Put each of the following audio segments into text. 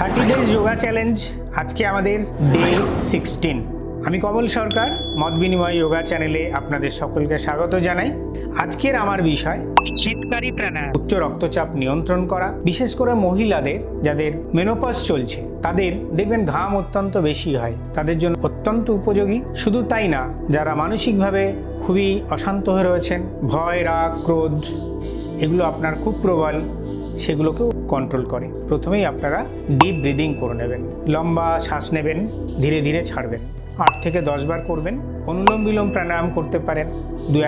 30 days yoga challenge আজকে আমাদের day 16। আমি কমল সরকার, মত বিনিময় যোগা চ্যানেলে আপনাদের সকলকে স্বাগত জানাই। আজকের আমার বিষয় শীতকারী প্রাণায়াম। উচ্চ রক্তচাপ নিয়ন্ত্রণ করা, বিশেষ করে মহিলাদের যাদের মেনোপজ চলছে তাদের দেখবেন ঘাম অত্যন্ত বেশি হয়, তাদের জন্য অত্যন্ত উপযোগী। শুধু তাই না, যারা মানসিকভাবে খুবই অশান্ত হয়ে রয়েছেন, ভয়, রাগ, ক্রোধ এগুলো আপনার খুব প্রবল, সেগুলোকেও কন্ট্রোল করে। প্রথমেই আপনারা ডিপ ব্রিদিং করে নেবেন, লম্বা শ্বাস নেবেন, ধীরে ধীরে ছাড়বেন। 8 থেকে 10 বার করবেন। অনুলোম বিলোম প্রাণায়াম করতে পারেন দু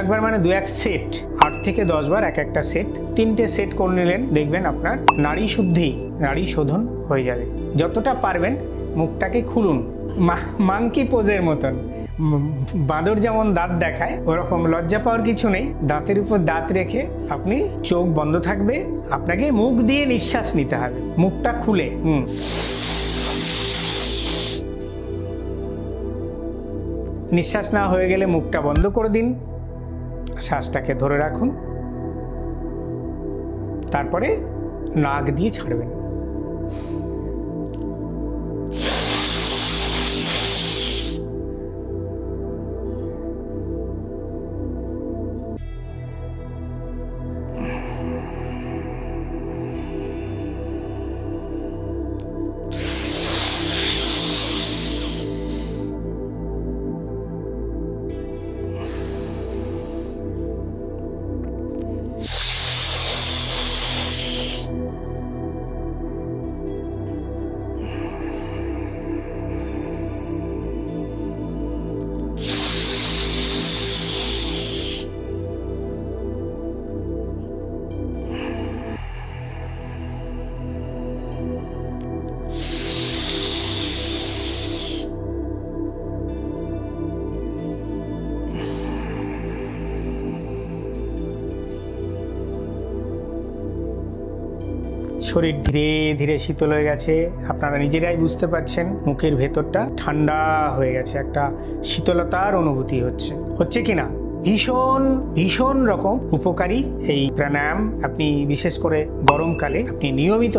একবার মানে 2-1 সেট। 8 থেকে 10 বার এক একটা সেট, 3টে সেট করে নিলেন, দেখবেন আপনার নাড়ি শুদ্ধি, নাড়ি শোধন হয়ে যাবে। যতটা পারবেন মুখটাকে খুলুন, মাংকি পোজের মতন। বাঁদর যেমন দাঁত দেখায়, ওরকম লজ্জা পাওয়ার কিছু নেই। দাঁতের উপর দাঁত রেখে আপনি চোখ বন্ধ থাকবে, আপনাকে মুখ দিয়ে নিঃশ্বাস নিতে হবে, মুখটা খুলে। নিঃশ্বাস না হয়ে গেলে মুখটা বন্ধ করে দিন, শ্বাসটাকে ধরে রাখুন, তারপরে নাক দিয়ে ছাড়বেন। শরীর ধীরে ধীরে শীতল হয়ে গেছে, আপনারা নিজেরাই বুঝতে পারছেন। মুখের ভেতরটা ঠান্ডা হয়ে গেছে, একটা শীতলতার অনুভূতি হচ্ছে কিনা? ভীষণ রকম উপকারী এই প্রাণায়াম। আপনি বিশেষ করে গরমকালে আপনি নিয়মিত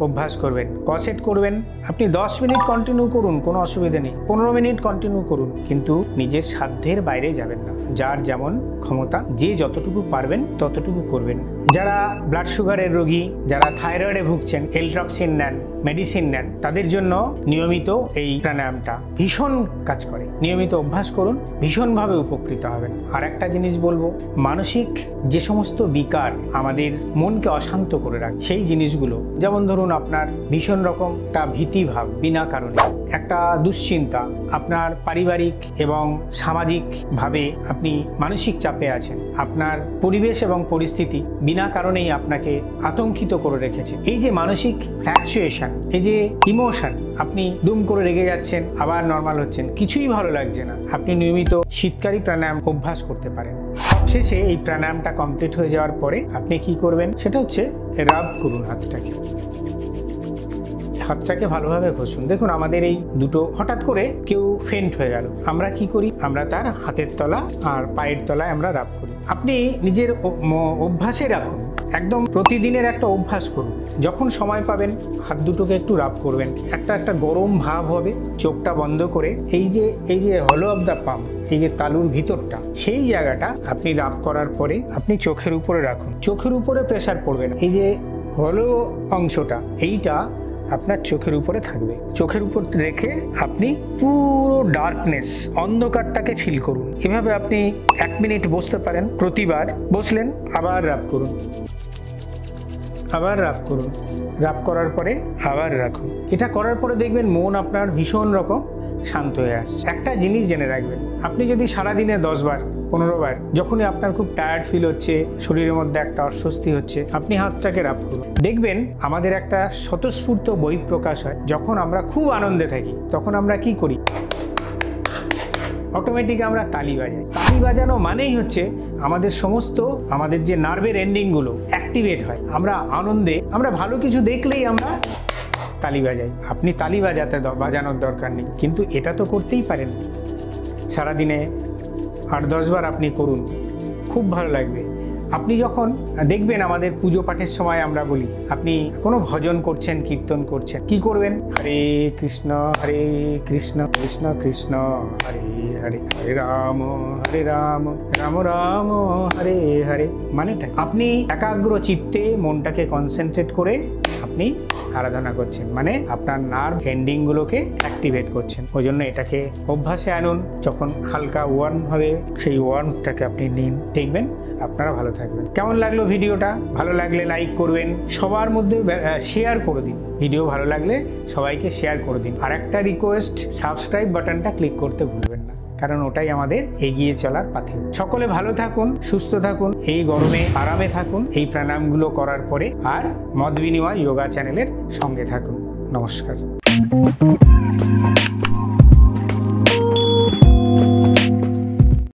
অভ্যাস করবেন, কসেট করবেন। আপনি 10 মিনিট কন্টিনিউ করুন, কোনো অসুবিধা নেই। 15 মিনিট কন্টিনিউ করুন, কিন্তু নিজের সাধ্যের বাইরে যাবেন না। যার যেমন ক্ষমতা, যে যতটুকু পারবেন ততটুকু করবেন। যারা ব্লাড সুগারের রোগী, যারা থাইরয়েডে ভুগছেন, এলট্রক্সিন নেন, মেডিসিন নেন, তাদের জন্য নিয়মিত এই প্রাণায়ামটা ভীষণ কাজ করে। নিয়মিত অভ্যাস করুন, ভীষণভাবে উপকৃত হবেন। আর একটা জিনিস বলবো, মানসিক যে সমস্ত বিকার আমাদের মনকে অশান্ত করে রাখে, সেই জিনিসগুলো, যেমন ধরুন আপনার ভীষণ রকমটা ভীতিভাব বিনা কারণে, একটা দুশ্চিন্তা, আপনার পারিবারিক এবং সামাজিকভাবে আপনি মানসিক চাপে আছেন, আপনার পরিবেশ এবং পরিস্থিতি বিনা কারণেই আপনাকে আতঙ্কিত করে রেখেছে। এই যে মানসিক ফ্ল্যাকচুয়েশন, এই যে ইমোশন, আপনি দুম করে রেগে যাচ্ছেন, আবার নর্মাল হচ্ছেন, কিছুই ভালো লাগছে না, আপনি নিয়মিত শীতকারী প্রাণায়াম অভ্যাস করতে পারেন। সবশেষে এই প্রাণায়ামটা কমপ্লিট হয়ে যাওয়ার পরে আপনি কি করবেন, সেটা হচ্ছে রাব করুন হাতটাকে ভালোভাবে ঘষুন। দেখুন আমাদের এই দুটো, হঠাৎ করে কেউ ফেন্ট হয়ে গেল, আমরা কি করি, আমরা তার হাতের তলা আর পায়ের তলায় আমরা রাব করি। আপনি নিজের অভ্যাসে রাখুন, একদম প্রতিদিনের একটা অভ্যাস করুন। যখন সময় পাবেন হাত দুটোকে একটু রাব করবেন, একটা গরম ভাব হবে। চোখটা বন্ধ করে এই যে হলো অফ দ্য পাম, এই যে তালুর ভিতরটা, সেই জায়গাটা আপনি রাব করার পরে আপনি চোখের উপরে রাখুন। চোখের উপরে প্রেসার পড়বে না, এই যে হলো অংশটা, এইটা আপনার চোখের উপরে থাকবে। চোখের উপর রেখে আপনি পুরো ডার্কনেস, অন্ধকারটাকে ফিল করুন। এভাবে আপনি 1 মিনিট বসতে পারেন। প্রতিবার বসলেন, আবার রাব করুন, রাব করার পরে আবার রাখুন। এটা করার পরে দেখবেন মন আপনার ভীষণ রকম শান্ত হয়ে আসছে। একটা জিনিস জেনে রাখবেন, আপনি যদি সারাদিনে 10 বার 15 বার, যখনই আপনার খুব টায়ার্ড ফিল হচ্ছে, শরীরের মধ্যে একটা অস্বস্তি হচ্ছে, আপনি হাতটাকে রাব করুন। দেখবেন আমাদের একটা স্বতঃস্ফূর্ত বহিঃপ্রকাশ হয়। যখন আমরা খুব আনন্দে থাকি তখন আমরা কি করি, অটোমেটিক আমরা তালি বাজাই। তালি বাজানো মানেই হচ্ছে আমাদের যে নার্ভের এন্ডিংগুলো অ্যাক্টিভেট হয়। আমরা আনন্দে, আমরা ভালো কিছু দেখলেই আমরা তালি বাজাই। আপনি তালি বাজানোর দরকার নেই, কিন্তু এটা তো করতেই পারেন। সারাদিনে 8-10 বার আপনি করুন, খুব ভালো লাগবে। আপনি যখন দেখবেন আমাদের পুজো পাঠের সময় আমরা বলি, আপনি কোনো ভজন করছেন, কীর্তন করছেন, কি করবেন? হরে কৃষ্ণ কৃষ্ণ কৃষ্ণ হরে হরে, হরে রাম রাম রাম হরে হরে। মানেটা আপনি একাগ্র চিত্তে মনটাকে কনসেন্ট্রেট করে আপনি আরাধনা করছেন, মানে আপনার নার্ভ এন্ডিং গুলোকে অ্যাক্টিভেট করছেন। ওই জন্য এটাকে অভ্যাসে আনুন। যখন হালকা ওয়ার্ম হবে সেই ওয়ার্মটাকে আপনি নিন, দেখবেন আপনারা ভালো থাকবেন। কেমন লাগলো ভিডিওটা? ভালো লাগলে লাইক করবেন, সবার মধ্যে শেয়ার করে দিন। ভিডিও ভালো লাগলে সবাইকে শেয়ার করে দিন। আর একটা রিকোয়েস্ট, সাবস্ক্রাইব বাটনটা ক্লিক করতে ভুলবেন না, কারণ ওটাই আমাদের এগিয়ে চলার পাথে। সকলে ভালো থাকুন, সুস্থ থাকুন, এই গরমে আরামে থাকুন এই প্রাণায়ামগুলো করার পরে। আর মত বিনিময় যোগা চ্যানেলের সঙ্গে থাকুন। নমস্কার।